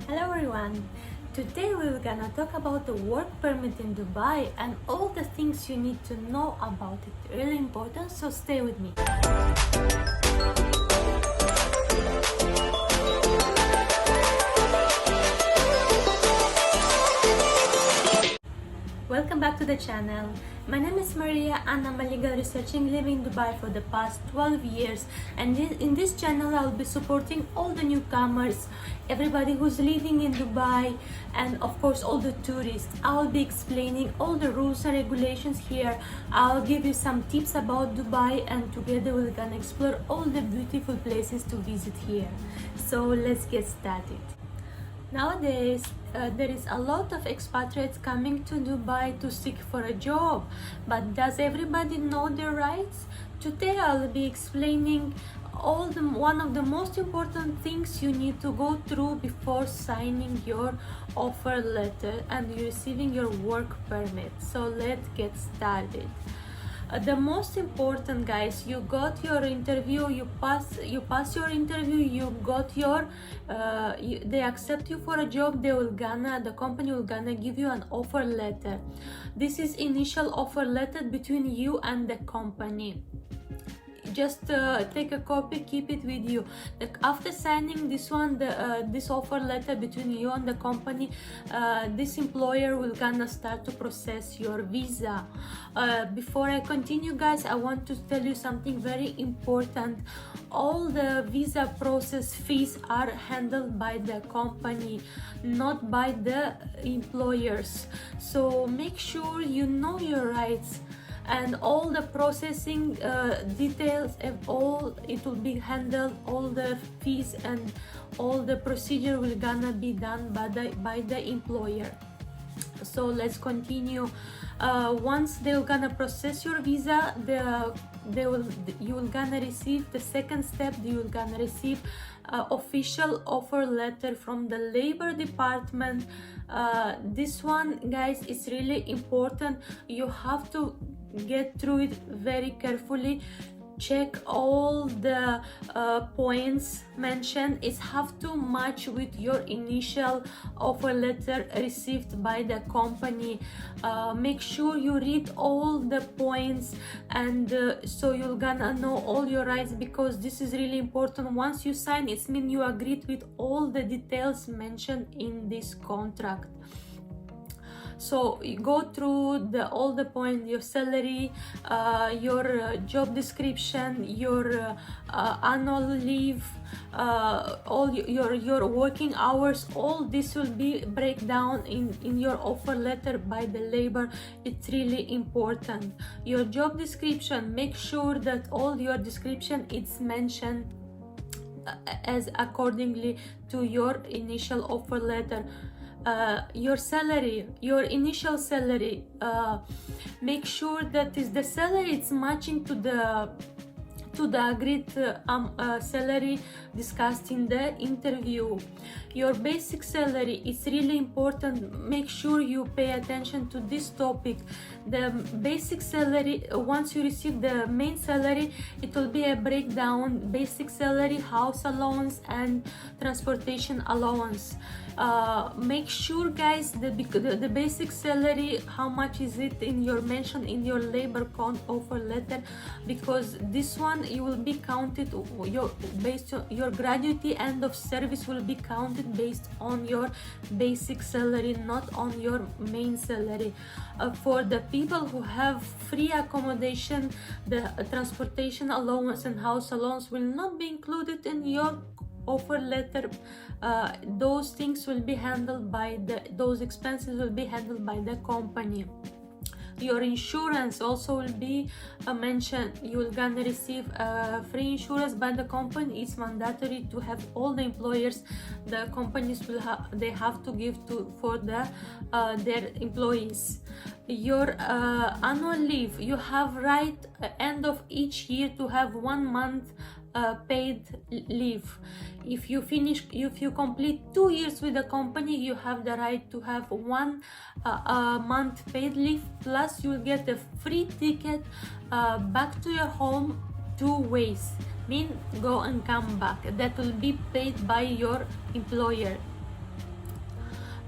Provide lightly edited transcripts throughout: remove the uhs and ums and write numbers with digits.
Hello everyone! Today we're gonna talk about the work permit in Dubai and all the things you need to know about it. Really important, so stay with me. Welcome back to the channel. My name is Maria and I'm a legal researcher living in Dubai for the past 12 years, and in this channel I'll be supporting all the newcomers, everybody who's living in Dubai, and of course all the tourists. I'll be explaining all the rules and regulations here. I'll give you some tips about Dubai, and together we're gonna explore all the beautiful places to visit here. So let's get started. Nowadays, there is a lot of expatriates coming to Dubai to seek for a job, but does everybody know their rights? Today I'll be explaining one of the most important things you need to go through before signing your offer letter and receiving your work permit. So let's get started. The most important, guys, you got your interview, you pass your interview, you got your they accept you for a job. The company will gonna give you an offer letter. This is initial offer letter between you and the company. Just take a copy, keep it with you. After signing this one, this offer letter between you and the company, this employer will gonna start to process your visa. Before I continue, guys, I want to tell you something very important. All the visa process fees are handled by the company, not by the employers. So make sure you know your rights, and all the processing details and it will be handled. All the fees and all the procedure will gonna be done by the employer. So let's continue. Once they're gonna process your visa, you will gonna receive the second step. You will gonna receive official offer letter from the labor department. This one, guys, is really important. You have to get through it very carefully. Check all the points mentioned. It have to match with your initial offer letter received by the company. Make sure you read all the points, and so you're gonna know all your rights, because this is really important. Once you sign, it means you agreed with all the details mentioned in this contract. So you go through all the points: your salary, your job description, your annual leave, all your working hours. All this will be breakdown in your offer letter by the labor. It's really important. Your job description, make sure that all your description is mentioned as accordingly to your initial offer letter. Your salary, your initial salary, make sure that is the salary it's matching to the agreed salary discussed in the interview. Your basic salary is really important. Make sure you pay attention to this topic. The basic salary, once you receive the main salary, it will be a breakdown: basic salary, house allowance, and transportation allowance. Make sure, guys, that the basic salary, how much is it in your mention in your labor offer letter, because this one you will be counted based on your gratuity end of service will be counted based on your basic salary, not on your main salary. For the people who have free accommodation, the transportation allowance and house allowance will not be included in your offer letter. Those things will be handled by those expenses will be handled by the company. Your insurance also will be mentioned. You will gonna receive free insurance by the company. It's mandatory to have. All the employers, the companies they have to give for their employees. Your annual leave, you have right end of each year to have 1 month paid leave. If you complete 2 years with the company, you have the right to have 1 month paid leave, plus you'll get a free ticket back to your home 2 ways, mean go and come back. That will be paid by your employer.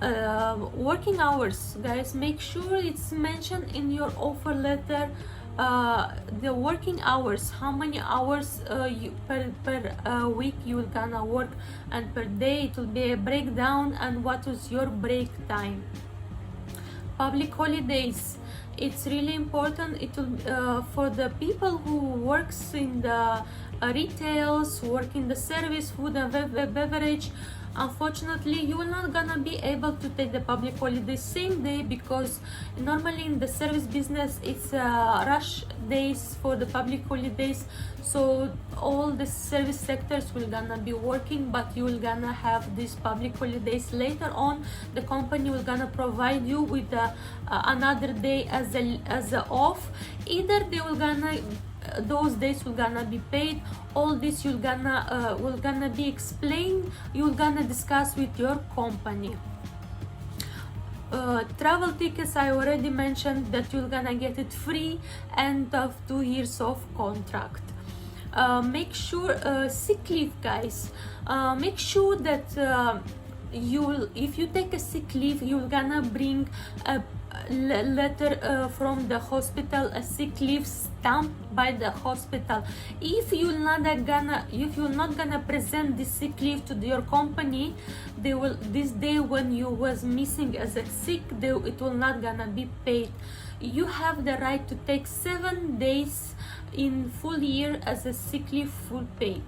Working hours, guys, make sure it's mentioned in your offer letter. The working hours, how many hours per week you're gonna work, and per day it will be a breakdown, and what is your break time. Public holidays, it's really important. It will for the people who works in the retails, work in the service, food and beverage. Unfortunately, you will not gonna be able to take the public holiday same day, because normally in the service business it's rush days for the public holidays. So all the service sectors will gonna be working, but you will gonna have these public holidays later on. The company will gonna provide you with another day as a off. Either they will gonna those days will gonna be paid. All this will gonna be explained. You're gonna discuss with your company. Travel tickets, I already mentioned that you're gonna get it free end of 2 years of contract. Make sure sick leave, guys, make sure that if you take a sick leave, you're gonna bring a letter from the hospital, a sick leave stamped by the hospital. If you're not gonna present this sick leave to your company, they will, this day when you was missing as a sick, it will not gonna be paid. You have the right to take 7 days in full year as a sick leave, full paid.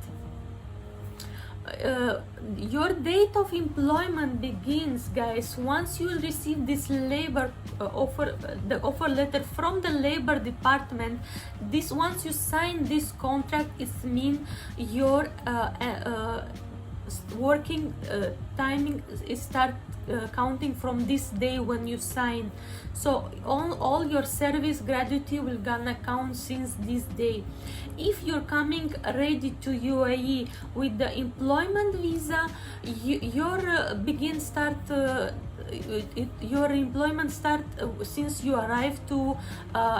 Your date of employment begins, guys, once you receive this labor the offer letter from the labor department. This, once you sign this contract, it means your working timing start counting from this day when you sign. So all your service gratuity will gonna count since this day. If you're coming ready to UAE with the employment visa, your employment start since you arrive to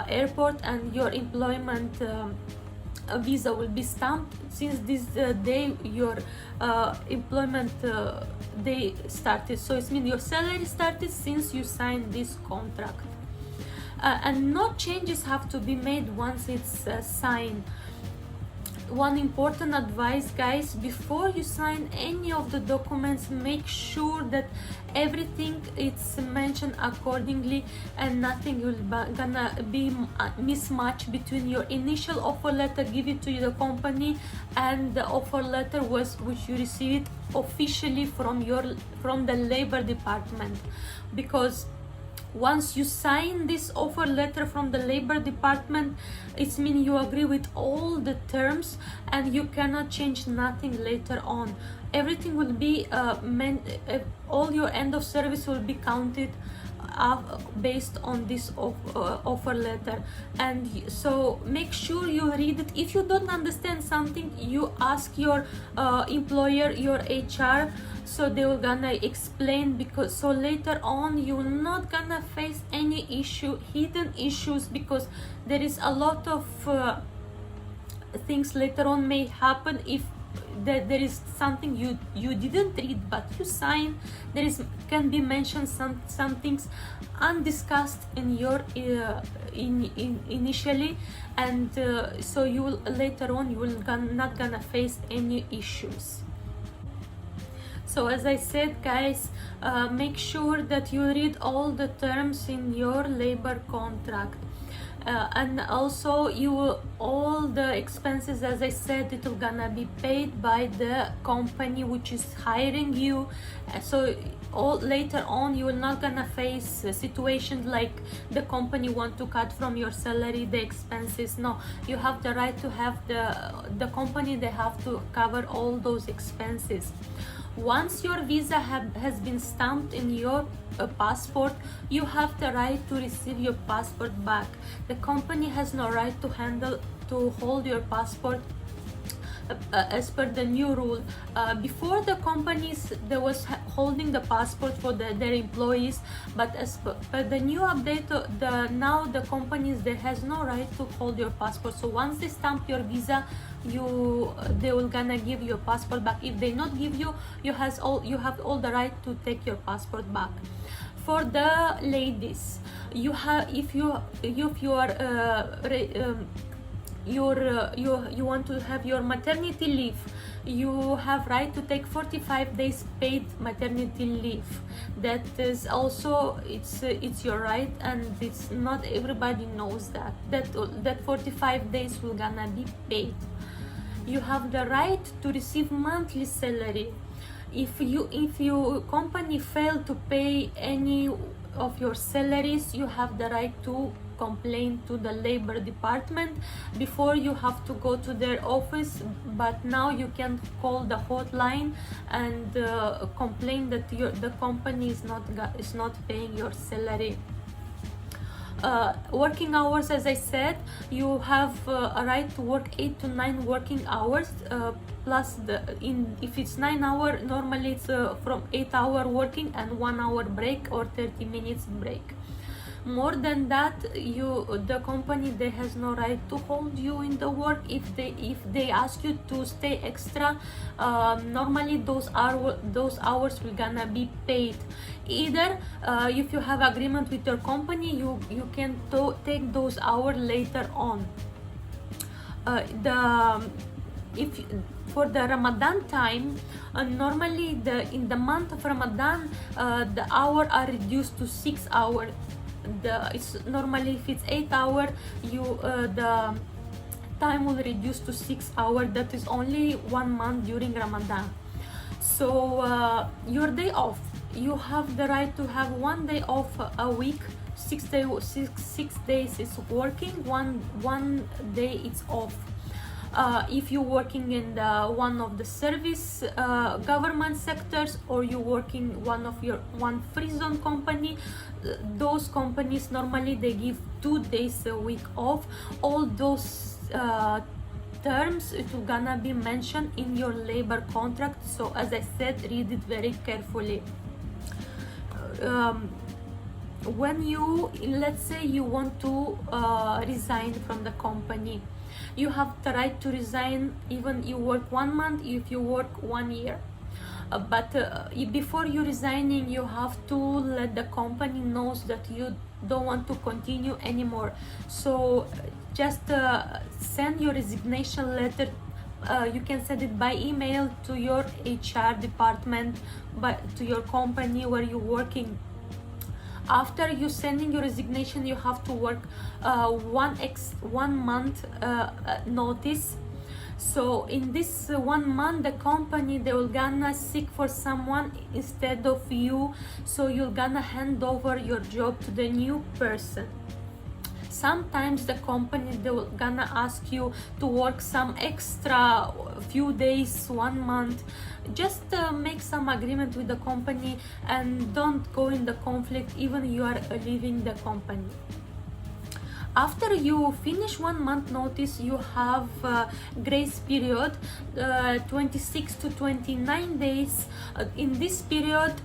airport, and your employment visa will be stamped since this day your employment day started. So it means your salary started since you signed this contract, and no changes have to be made once it's signed. One important advice, guys, before you sign any of the documents, make sure that everything is mentioned accordingly, and nothing will gonna be mismatch between your initial offer letter given to the company and the offer letter which you received officially from the labor department. Because once you sign this offer letter from the labor department, it means you agree with all the terms, and you cannot change nothing later on. Everything will be all your end of service will be counted based on this offer letter. And so make sure you read it. If you don't understand something, you ask your employer, your HR, so they will gonna explain, because so later on you will not gonna face any hidden issues, because there is a lot of things later on may happen. If there is something you didn't read but you sign, can be mentioned some things undiscussed in your initially, and so you will later on you will not gonna face any issues. So as I said, guys, make sure that you read all the terms in your labor contract. And also all the expenses, as I said, it will gonna be paid by the company which is hiring you. So later on you will not gonna face situations like the company want to cut from your salary the expenses. No, you have the right to have the company, they have to cover all those expenses. Once your visa has been stamped in your passport, you have the right to receive your passport back. The company has no right to hold your passport as per the new rule. Before, the companies they was holding the passport for their employees, but as per the new update, now the companies they has no right to hold your passport. So once they stamp your visa, they will gonna give your passport back. If they not give you, you have all the right to take your passport back. For the ladies, you have if you want to have your maternity leave, you have right to take 45 days paid maternity leave. That is also it's your right, and it's not everybody knows that 45 days will gonna be paid. You have the right to receive monthly salary. If your company fail to pay any of your salaries, you have the right to complain to the labor department. Before, you have to go to their office, but now you can call the hotline and complain that the company is not paying your salary. Working hours, as I said, you have a right to work 8 to 9 working hours, plus if it's 9 hour, normally it's from 8-hour working and 1 hour break or 30 minutes break. More than that, the company they has no right to hold you in the work. If they ask you to stay extra, normally those hours will gonna be paid. Either if you have agreement with your company, you can take those hours later on. For the Ramadan time, normally in the month of Ramadan, the hours are reduced to 6 hours. It's normally, if it's 8 hours, the time will reduce to 6 hours. That is only 1 month during Ramadan. So your day off, you have the right to have 1 day off a week. 6 days is working, one day it's off. If you're working in one of the service government sectors, or you're working one free zone company, those companies normally they give 2 days a week off. All those terms, it will gonna be mentioned in your labor contract. So as I said, read it very carefully. When let's say you want to resign from the company, you have the right to resign even you work 1 month, if you work 1 year. But before you resigning, you have to let the company knows that you don't want to continue anymore. So just send your resignation letter. You can send it by email to your HR department, to your company where you're working. After you sending your resignation, you have to work 1 month notice. So in this 1 month, the company they will gonna seek for someone instead of you. So you're gonna hand over your job to the new person. Sometimes the company they will gonna ask you to work some extra few days, 1 month. Just make some agreement with the company and don't go in the conflict even you are leaving the company. After you finish 1 month notice, you have grace period, 26 to 29 days. In this period,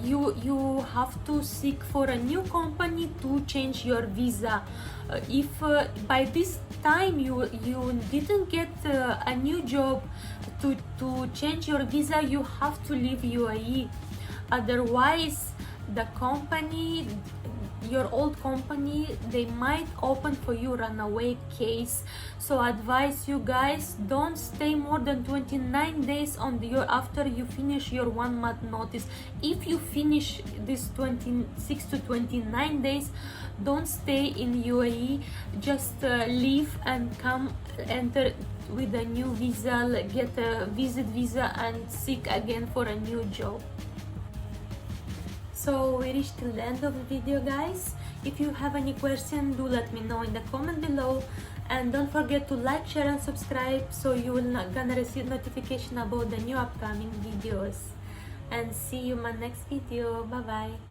you have to seek for a new company to change your visa. If by this time you didn't get a new job to change your visa, you have to leave UAE. Otherwise, the company, your old company, they might open for you runaway case. So I advise you guys, don't stay more than 29 days after you finish your 1 month notice. If you finish this 26 to 29 days, don't stay in UAE. Just leave and come enter with a new visa, get a visit visa and seek again for a new job. So we reached till the end of the video, guys. If you have any question, do let me know in the comment below, and don't forget to like, share and subscribe so you will not gonna receive notification about the new upcoming videos. And see you in my next video. Bye bye.